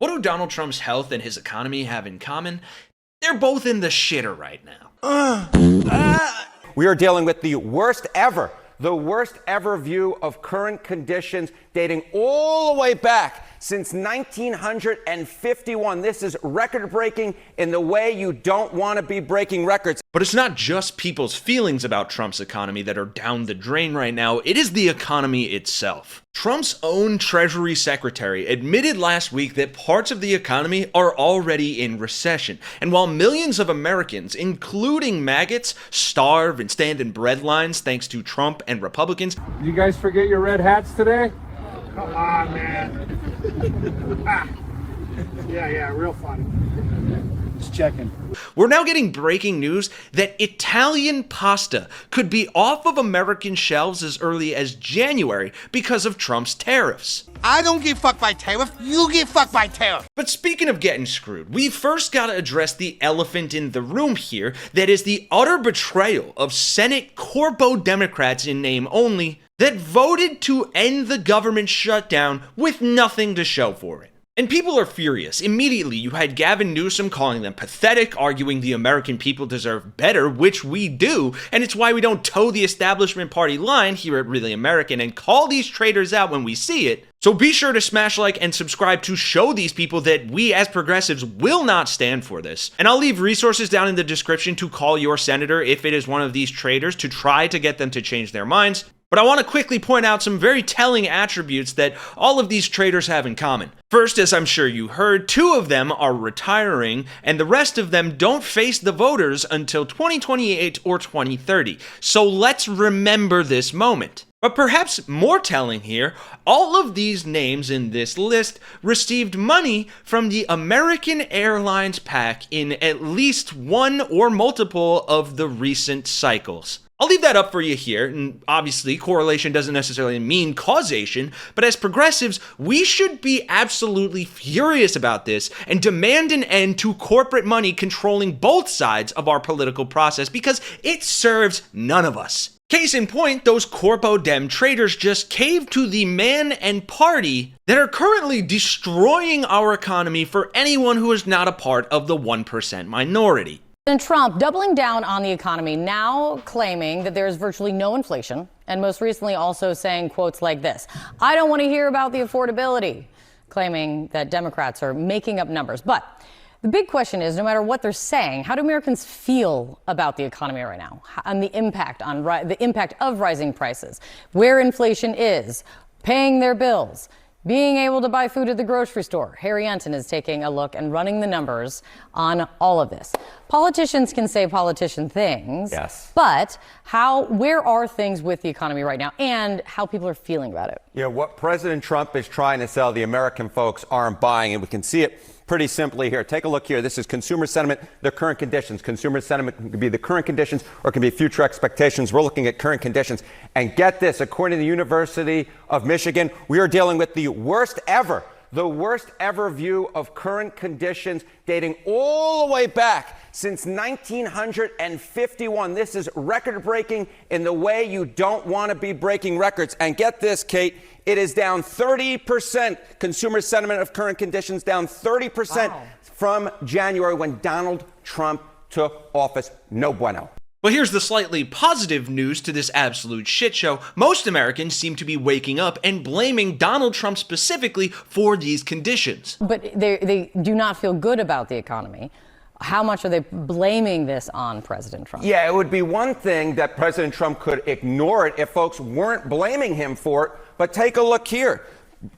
What do Donald Trump's health and his economy have in common? They're both in the shitter right now. We are dealing with the worst ever view of current conditions dating all the way back since 1951. This is record-breaking in the way you don't want to be breaking records. But it's not just people's feelings about Trump's economy that are down the drain right now. It is the economy itself. Trump's own Treasury Secretary admitted last week that parts of the economy are already in recession. And while millions of Americans, including maggots, starve and stand in bread lines thanks to Trump and Republicans. You guys forget your red hats today? Come on, man. Yeah, real funny. Just checking. We're now getting breaking news that Italian pasta could be off of American shelves as early as January because of Trump's tariffs. I don't get fucked by tariff, you get fucked by tariff. But speaking of getting screwed, we first gotta address the elephant in the room here, that is the utter betrayal of Senate Corpo Democrats in name only that voted to end the government shutdown with nothing to show for it. And people are furious. Immediately, you had Gavin Newsom calling them pathetic, arguing the American people deserve better, which we do, and it's why we don't toe the establishment party line here at Really American and call these traitors out when we see it. So be sure to smash like and subscribe to show these people that we as progressives will not stand for this. And I'll leave resources down in the description to call your senator if it is one of these traitors to try to get them to change their minds. But I want to quickly point out some very telling attributes that all of these traitors have in common. First, as I'm sure you heard, 2 of them are retiring, and the rest of them don't face the voters until 2028 or 2030. So let's remember this moment. But perhaps more telling here, all of these names in this list received money from the American Airlines PAC in at least one or multiple of the recent cycles. I'll leave that up for you here, and obviously correlation doesn't necessarily mean causation, but as progressives, we should be absolutely furious about this and demand an end to corporate money controlling both sides of our political process because it serves none of us. Case in point, those Corpo Dem traitors just caved to the man and party that are currently destroying our economy for anyone who is not a part of the 1% minority. President Trump doubling down on the economy, now claiming that there is virtually no inflation, and most recently also saying quotes like this: "I don't want to hear about the affordability," claiming that Democrats are making up numbers. But the big question is, no matter what they're saying, how do Americans feel about the economy right now and the impact of rising prices, where inflation is, paying their bills, being able to buy food at the grocery store? Harry Enton is taking a look and running the numbers on all of this. Politicians can say politician things, yes, but where are things with the economy right now and how people are feeling about it? Yeah, what President Trump is trying to sell, the American folks aren't buying, and we can see it pretty simply here. Take a look here. This is consumer sentiment, the current conditions. Consumer sentiment can be the current conditions or it can be future expectations. We're looking at current conditions. And get this, according to the University of Michigan, we are dealing with the worst ever view of current conditions dating all the way back since 1951. This is record-breaking in the way you don't want to be breaking records. And get this, Kate, it is down 30%. Consumer sentiment of current conditions down 30% from January when Donald Trump took office. No bueno. But here's the slightly positive news to this absolute shit show. Most Americans seem to be waking up and blaming Donald Trump specifically for these conditions. But they do not feel good about the economy. How much are they blaming this on President Trump? Yeah, it would be one thing that President Trump could ignore it if folks weren't blaming him for it. But take a look here.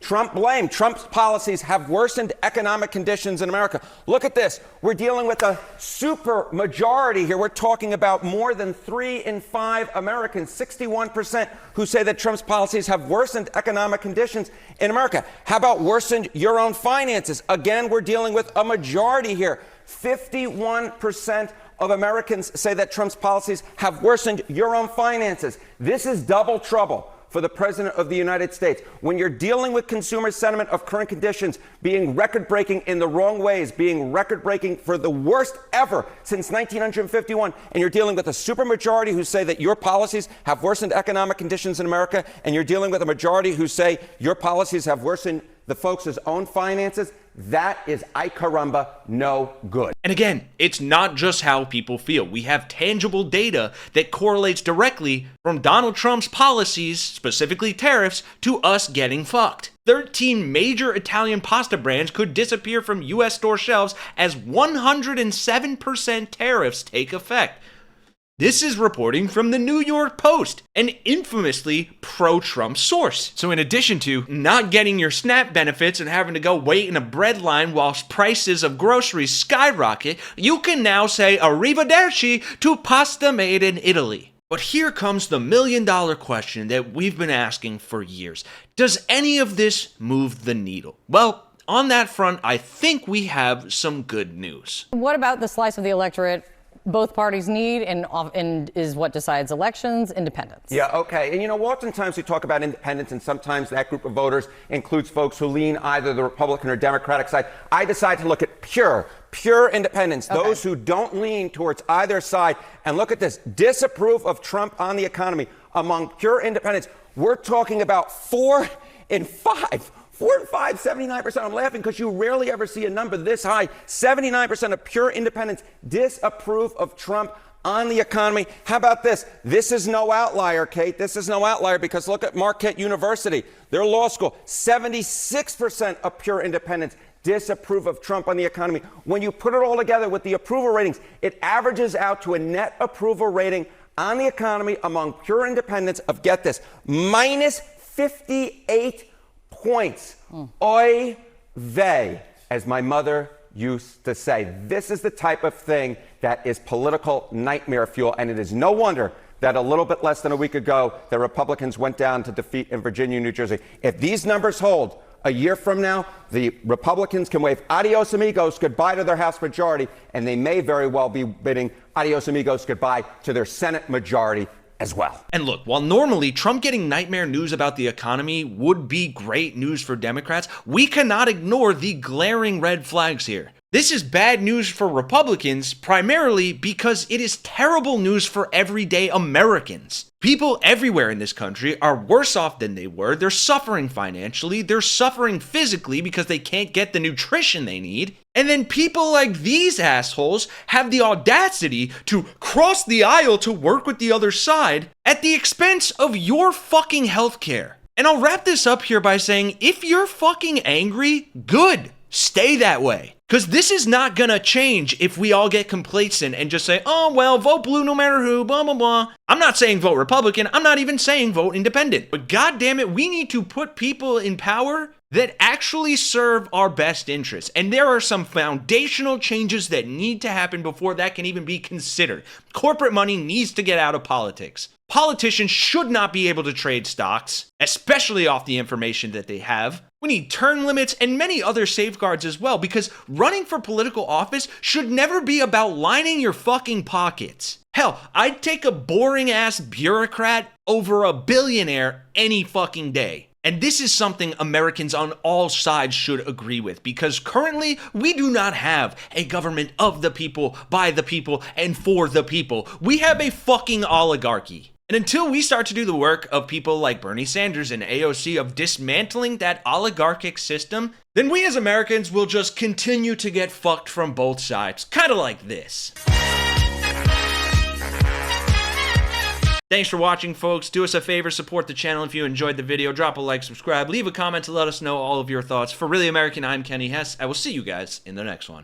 Trump's policies have worsened economic conditions in America. Look at this. We're dealing with a super majority here. We're talking about more than 3 in 5 Americans, 61%, who say that Trump's policies have worsened economic conditions in America. How about worsened your own finances? Again, we're dealing with a majority here. 51% of Americans say that Trump's policies have worsened your own finances. This is double trouble for the President of the United States. When you're dealing with consumer sentiment of current conditions being record-breaking in the wrong ways, being record-breaking for the worst ever since 1951, and you're dealing with a supermajority who say that your policies have worsened economic conditions in America, and you're dealing with a majority who say your policies have worsened the folks' own finances, that is, ay caramba, no good. And again, it's not just how people feel. We have tangible data that correlates directly from Donald Trump's policies, specifically tariffs, to us getting fucked. 13 major Italian pasta brands could disappear from US store shelves as 107% tariffs take effect. This is reporting from the New York Post, an infamously pro-Trump source. So in addition to not getting your SNAP benefits and having to go wait in a bread line whilst prices of groceries skyrocket, you can now say arrivederci to pasta made in Italy. But here comes the million-dollar question that we've been asking for years. Does any of this move the needle? Well, on that front, I think we have some good news. What about the slice of the electorate both parties need and is what decides elections? Independence. Yeah, okay. And you know, oftentimes we talk about independence, and sometimes that group of voters includes folks who lean either the Republican or Democratic side. I decide to look at pure independents, okay. Those who don't lean towards either side. And look at this, disapprove of Trump on the economy. Among pure independents, we're talking about 4 in 5. 4 in 5, 79%. I'm laughing because you rarely ever see a number this high. 79% of pure independents disapprove of Trump on the economy. How about this? This is no outlier, Kate. This is no outlier because look at Marquette University, their law school. 76% of pure independents disapprove of Trump on the economy. When you put it all together with the approval ratings, it averages out to a net approval rating on the economy among pure independents of, get this, minus 58 points. Oy vey, as my mother used to say. This is the type of thing that is political nightmare fuel, and it is no wonder that a little bit less than a week ago, the Republicans went down to defeat in Virginia and New Jersey. If these numbers hold, a year from now, the Republicans can wave adios amigos goodbye to their House majority, and they may very well be bidding adios amigos goodbye to their Senate majority as well. And look, while normally Trump getting nightmare news about the economy would be great news for Democrats, we cannot ignore the glaring red flags here. This is bad news for Republicans, primarily because it is terrible news for everyday Americans. People everywhere in this country are worse off than they were. They're suffering financially. They're suffering physically because they can't get the nutrition they need. And then people like these assholes have the audacity to cross the aisle to work with the other side at the expense of your fucking healthcare. And I'll wrap this up here by saying, if you're fucking angry, good. Stay that way. Because this is not going to change if we all get complacent and just say, oh, well, vote blue no matter who, blah, blah, blah. I'm not saying vote Republican. I'm not even saying vote independent. But God damn it, we need to put people in power that actually serve our best interests. And there are some foundational changes that need to happen before that can even be considered. Corporate money needs to get out of politics. Politicians should not be able to trade stocks, especially off the information that they have. We need term limits and many other safeguards as well, because running for political office should never be about lining your fucking pockets. Hell, I'd take a boring-ass bureaucrat over a billionaire any fucking day. And this is something Americans on all sides should agree with, because currently we do not have a government of the people, by the people, and for the people. We have a fucking oligarchy. And until we start to do the work of people like Bernie Sanders and AOC of dismantling that oligarchic system, then we as Americans will just continue to get fucked from both sides, kind of like this. Thanks for watching, folks. Do us a favor, support the channel if you enjoyed the video. Drop a like, subscribe, leave a comment to let us know all of your thoughts. For Really American, I'm Kenny Hesse. I will see you guys in the next one.